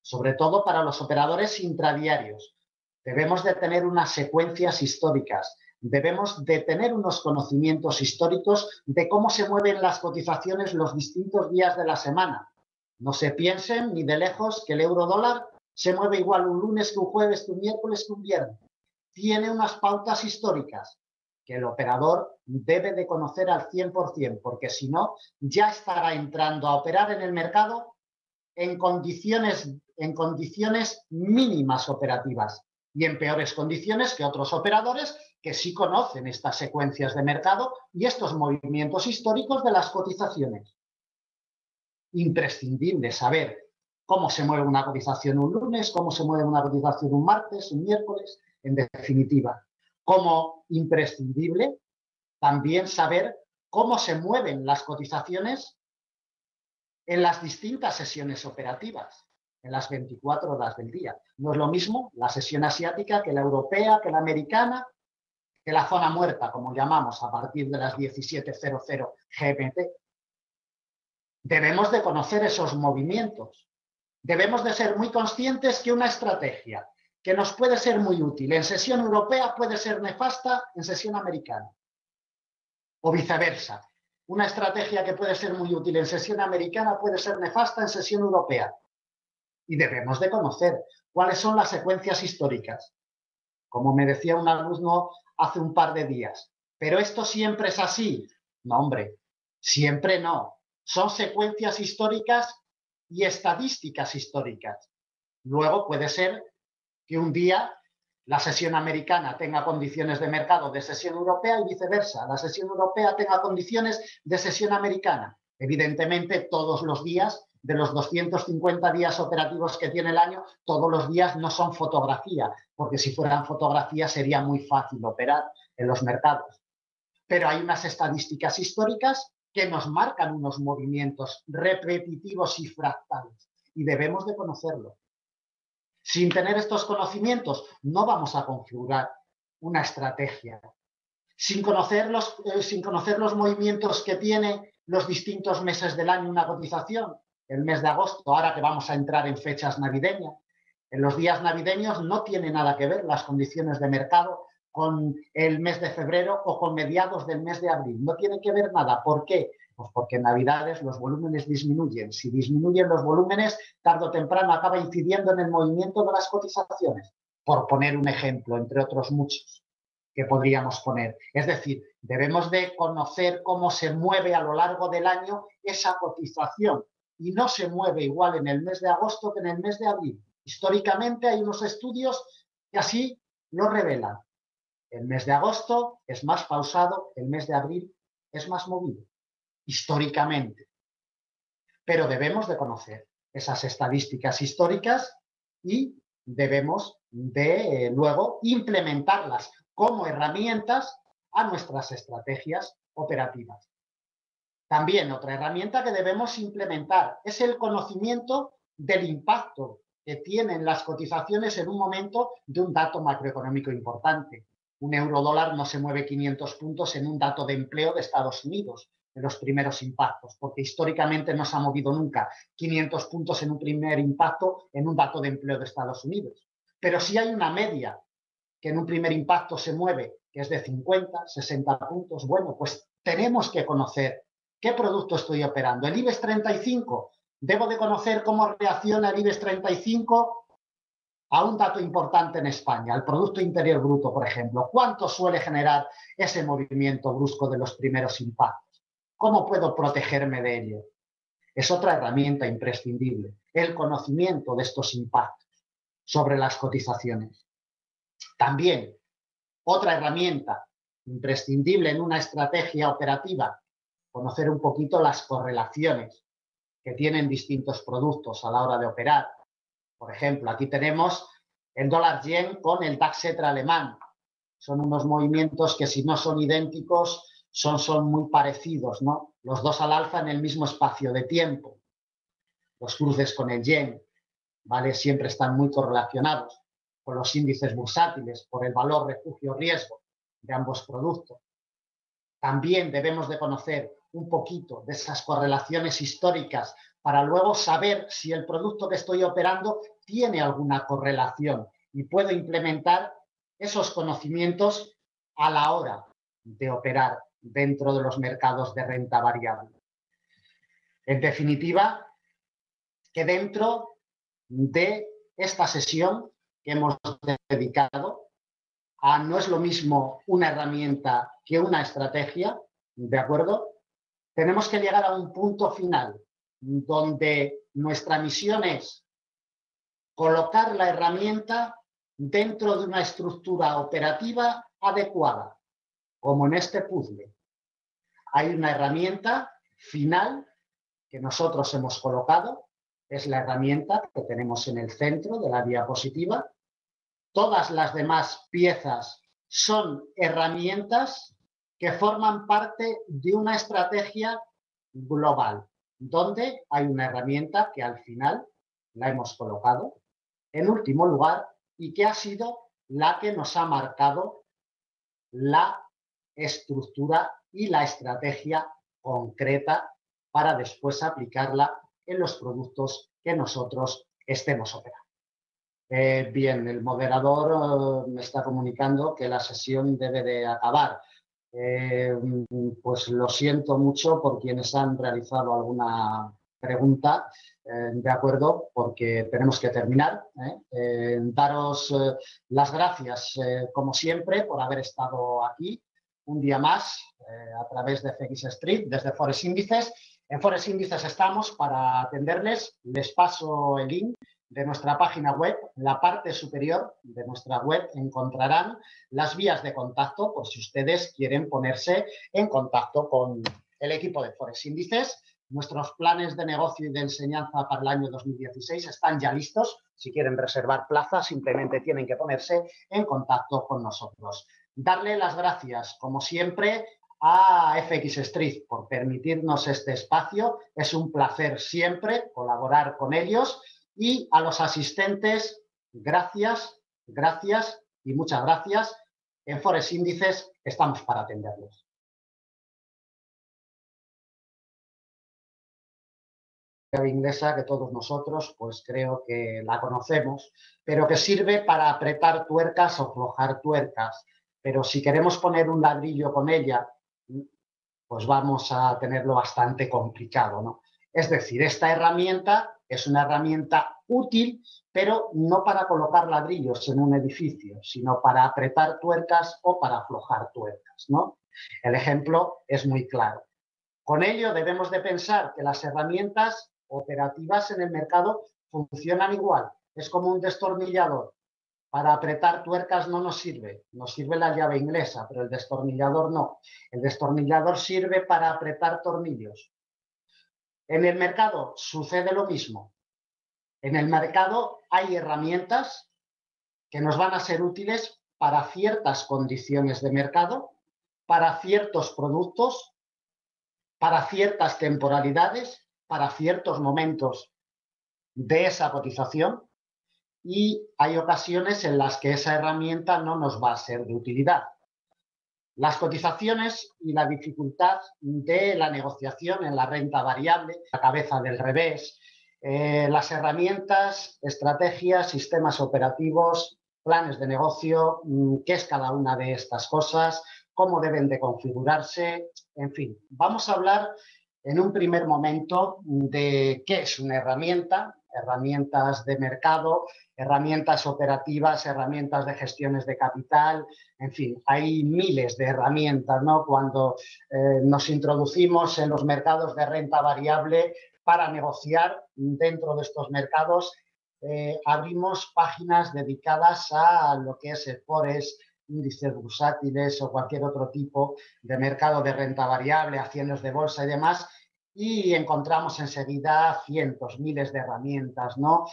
sobre todo para los operadores intradiarios. Debemos de tener unas secuencias históricas, debemos de tener unos conocimientos históricos de cómo se mueven las cotizaciones los distintos días de la semana. No se piensen ni de lejos que el euro-dólar se mueve igual un lunes que un jueves, que un miércoles, que un viernes. Tiene unas pautas históricas que el operador debe de conocer al 100%, porque si no, ya estará entrando a operar en el mercado en condiciones mínimas operativas y en peores condiciones que otros operadores que sí conocen estas secuencias de mercado y estos movimientos históricos de las cotizaciones. Imprescindible saber cómo se mueve una cotización un lunes, cómo se mueve una cotización un martes, un miércoles, en definitiva. Como imprescindible también saber cómo se mueven las cotizaciones en las distintas sesiones operativas, en las 24 horas del día. No es lo mismo la sesión asiática que la europea, que la americana, que la zona muerta, como llamamos, a partir de las 17:00 GMT. Debemos de conocer esos movimientos. Debemos de ser muy conscientes que una estrategia que nos puede ser muy útil en sesión europea puede ser nefasta en sesión americana. O viceversa. Una estrategia que puede ser muy útil en sesión americana puede ser nefasta en sesión europea. Y debemos de conocer cuáles son las secuencias históricas. Como me decía un alumno hace un par de días. ¿Pero esto siempre es así? No, hombre, siempre no. Son secuencias históricas y estadísticas históricas. Luego puede ser que un día la sesión americana tenga condiciones de mercado de sesión europea y viceversa. La sesión europea tenga condiciones de sesión americana. Evidentemente, todos los días, de los 250 días operativos que tiene el año, todos los días no son fotografía, porque si fueran fotografía sería muy fácil operar en los mercados. Pero hay unas estadísticas históricas que nos marcan unos movimientos repetitivos y fractales y debemos de conocerlo. Sin tener estos conocimientos no vamos a configurar una estrategia. Sin conocer los movimientos que tiene los distintos meses del año una cotización, el mes de agosto, ahora que vamos a entrar en fechas navideñas, en los días navideños no tiene nada que ver las condiciones de mercado con el mes de febrero o con mediados del mes de abril. No tiene que ver nada. ¿Por qué? Pues porque en Navidades los volúmenes disminuyen. Si disminuyen los volúmenes, tarde o temprano acaba incidiendo en el movimiento de las cotizaciones. Por poner un ejemplo, entre otros muchos que podríamos poner. Es decir, debemos de conocer cómo se mueve a lo largo del año esa cotización y no se mueve igual en el mes de agosto que en el mes de abril. Históricamente hay unos estudios que así lo revelan. El mes de agosto es más pausado, el mes de abril es más movido, históricamente. Pero debemos de conocer esas estadísticas históricas y debemos de luego implementarlas como herramientas a nuestras estrategias operativas. También otra herramienta que debemos implementar es el conocimiento del impacto que tienen las cotizaciones en un momento de un dato macroeconómico importante. Un eurodólar no se mueve 500 puntos en un dato de empleo de Estados Unidos, en los primeros impactos, porque históricamente no se ha movido nunca 500 puntos en un primer impacto en un dato de empleo de Estados Unidos. Pero sí hay una media que en un primer impacto se mueve, que es de 50, 60 puntos. Bueno, pues tenemos que conocer qué producto estoy operando. El IBEX 35, debo de conocer cómo reacciona el IBEX 35 a un dato importante en España, al Producto Interior Bruto, por ejemplo. ¿Cuánto suele generar ese movimiento brusco de los primeros impactos? ¿Cómo puedo protegerme de ello? Es otra herramienta imprescindible, el conocimiento de estos impactos sobre las cotizaciones. También, otra herramienta imprescindible en una estrategia operativa, conocer un poquito las correlaciones que tienen distintos productos a la hora de operar. Por ejemplo, aquí tenemos el dólar-yen con el DAX-Etra alemán. Son unos movimientos que si no son idénticos, son muy parecidos, ¿no? Los dos al alza en el mismo espacio de tiempo. Los cruces con el yen, ¿vale? Siempre están muy correlacionados con los índices bursátiles por el valor refugio-riesgo de ambos productos. También debemos de conocer un poquito de esas correlaciones históricas para luego saber si el producto que estoy operando tiene alguna correlación y puedo implementar esos conocimientos a la hora de operar dentro de los mercados de renta variable. En definitiva, que dentro de esta sesión que hemos dedicado a no es lo mismo una herramienta que una estrategia, ¿de acuerdo? Tenemos que llegar a un punto final donde nuestra misión es colocar la herramienta dentro de una estructura operativa adecuada, como en este puzzle. Hay una herramienta final que nosotros hemos colocado, es la herramienta que tenemos en el centro de la diapositiva. Todas las demás piezas son herramientas que forman parte de una estrategia global, donde hay una herramienta que al final la hemos colocado en último lugar y que ha sido la que nos ha marcado la estructura y la estrategia concreta para después aplicarla en los productos que nosotros estemos operando. Bien, el moderador me está comunicando que la sesión debe de acabar. Pues lo siento mucho por quienes han realizado alguna pregunta, de acuerdo, porque tenemos que terminar. Daros las gracias, como siempre, por haber estado aquí un día más a través de FX Street, desde Forex Índices. En Forex Índices estamos para atenderles. Les paso el link de nuestra página web. En la parte superior de nuestra web encontrarán las vías de contacto por si ustedes quieren ponerse en contacto con el equipo de Forex Índices. Nuestros planes de negocio y de enseñanza para el año 2016 están ya listos. Si quieren reservar plaza, simplemente tienen que ponerse en contacto con nosotros. Darle las gracias, como siempre, a FX Street por permitirnos este espacio. Es un placer siempre colaborar con ellos. Y a los asistentes, gracias, gracias y muchas gracias. En Forex Índices estamos para atenderlos. Inglesa que todos nosotros pues creo que la conocemos, pero que sirve para apretar tuercas o aflojar tuercas. Pero si queremos poner un ladrillo con ella, pues vamos a tenerlo bastante complicado, ¿no? Es decir, esta herramienta es una herramienta útil, pero no para colocar ladrillos en un edificio, sino para apretar tuercas o para aflojar tuercas, ¿no? El ejemplo es muy claro. Con ello debemos de pensar que las herramientas operativas en el mercado funcionan igual. Es como un destornillador. Para apretar tuercas no nos sirve la llave inglesa, pero el destornillador no. El destornillador sirve para apretar tornillos. En el mercado sucede lo mismo. En el mercado hay herramientas que nos van a ser útiles para ciertas condiciones de mercado, para ciertos productos, para ciertas temporalidades, para ciertos momentos de esa cotización, y hay ocasiones en las que esa herramienta no nos va a ser de utilidad. Las cotizaciones y la dificultad de la negociación en la renta variable, la cabeza del revés, las herramientas, estrategias, sistemas operativos, planes de negocio, qué es cada una de estas cosas, cómo deben de configurarse, en fin. Vamos a hablar en un primer momento de qué es una herramienta, herramientas de mercado, herramientas operativas, herramientas de gestiones de capital, en fin, hay miles de herramientas, ¿no? Cuando nos introducimos en los mercados de renta variable para negociar dentro de estos mercados, abrimos páginas dedicadas a lo que es el Forex, índices bursátiles o cualquier otro tipo de mercado de renta variable, acciones de bolsa y demás, y encontramos enseguida cientos, miles de herramientas, ¿no?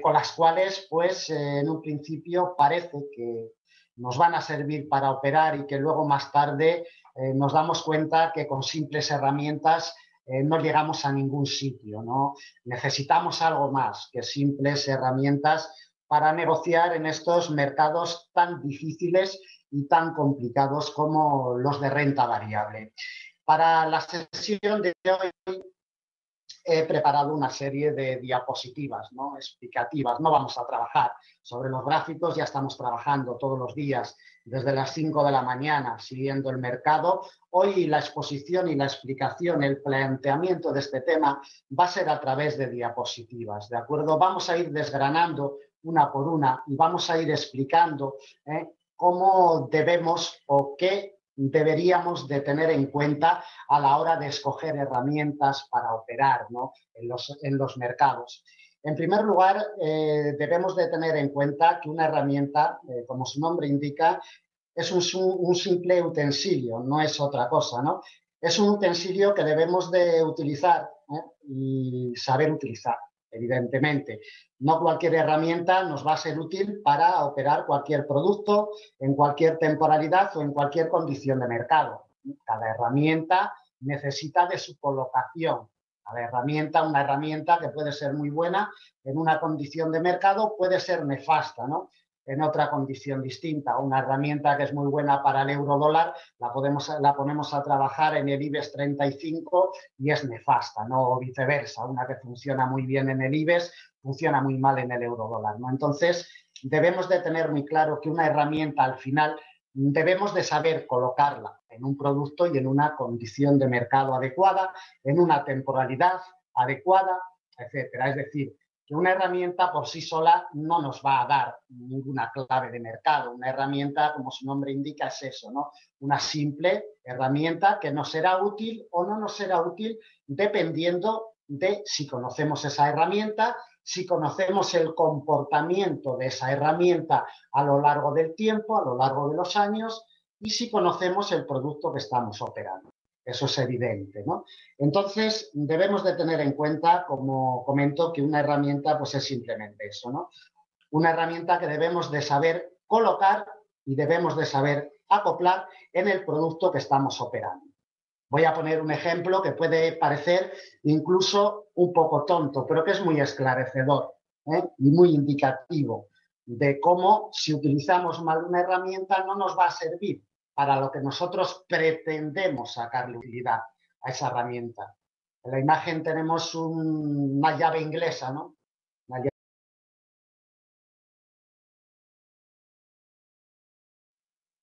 Con las cuales, pues, en un principio parece que nos van a servir para operar y que luego más tarde nos damos cuenta que con simples herramientas no llegamos a ningún sitio, ¿no? Necesitamos algo más que simples herramientas para negociar en estos mercados tan difíciles y tan complicados como los de renta variable. Para la sesión de hoy he preparado una serie de diapositivas, ¿no?, explicativas. No vamos a trabajar sobre los gráficos, ya estamos trabajando todos los días desde las 5 de la mañana siguiendo el mercado. Hoy la exposición y la explicación, el planteamiento de este tema va a ser a través de diapositivas, ¿de acuerdo? Vamos a ir desgranando una por una y vamos a ir explicando cómo debemos o qué deberíamos de tener en cuenta a la hora de escoger herramientas para operar, ¿no?, en los mercados. En primer lugar, debemos de tener en cuenta que una herramienta, como su nombre indica, es un simple utensilio, no es otra cosa, ¿no? Es un utensilio que debemos de utilizar y saber utilizar, evidentemente. No cualquier herramienta nos va a ser útil para operar cualquier producto, en cualquier temporalidad o en cualquier condición de mercado. Cada herramienta necesita de su colocación. Cada herramienta, una herramienta que puede ser muy buena en una condición de mercado, puede ser nefasta, ¿no?, en otra condición distinta. Una herramienta que es muy buena para el euro dólar la ponemos a trabajar en el IBEX 35 y es nefasta, ¿no?, o viceversa. Una que funciona muy bien en el IBEX funciona muy mal en el euro dólar, ¿no? Entonces, debemos de tener muy claro que una herramienta al final debemos de saber colocarla en un producto y en una condición de mercado adecuada, en una temporalidad adecuada, etcétera. Es decir, que una herramienta por sí sola no nos va a dar ninguna clave de mercado. Una herramienta, como su nombre indica, es eso, ¿no?, una simple herramienta que nos será útil o no nos será útil dependiendo de si conocemos esa herramienta, si conocemos el comportamiento de esa herramienta a lo largo del tiempo, a lo largo de los años, y si conocemos el producto que estamos operando. Eso es evidente, ¿no? Entonces, debemos de tener en cuenta, como comento, que una herramienta pues es simplemente eso, ¿no? Una herramienta que debemos de saber colocar y debemos de saber acoplar en el producto que estamos operando. Voy a poner un ejemplo que puede parecer incluso un poco tonto, pero que es muy esclarecedor y muy indicativo de cómo, si utilizamos mal una herramienta, no nos va a servir para lo que nosotros pretendemos sacarle utilidad a esa herramienta. En la imagen tenemos una llave inglesa, ¿no?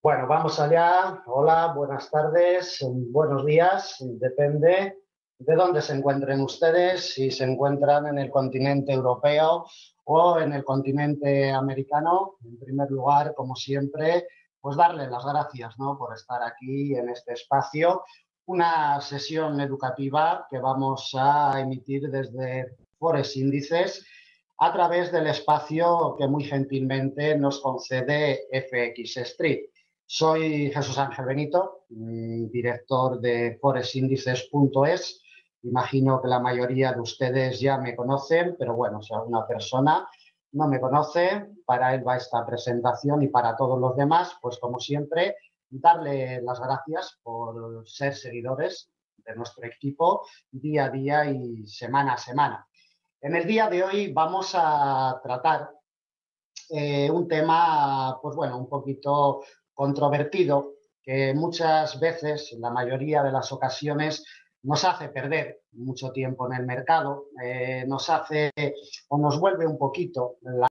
Bueno, vamos allá. Hola, buenas tardes, buenos días. Depende de dónde se encuentren ustedes, si se encuentran en el continente europeo o en el continente americano. En primer lugar, como siempre, pues darle las gracias, ¿no?, por estar aquí en este espacio. Una sesión educativa que vamos a emitir desde Forex Índices a través del espacio que muy gentilmente nos concede FX Street. Soy Jesús Ángel Benito, director de forexindices.es. Imagino que la mayoría de ustedes ya me conocen, pero bueno, si alguna persona no me conoce, para él va esta presentación y para todos los demás, pues como siempre, darle las gracias por ser seguidores de nuestro equipo día a día y semana a semana. En el día de hoy vamos a tratar un tema, pues bueno, un poquito controvertido, que muchas veces, en la mayoría de las ocasiones, nos hace perder mucho tiempo en el mercado, nos hace o nos vuelve un poquito la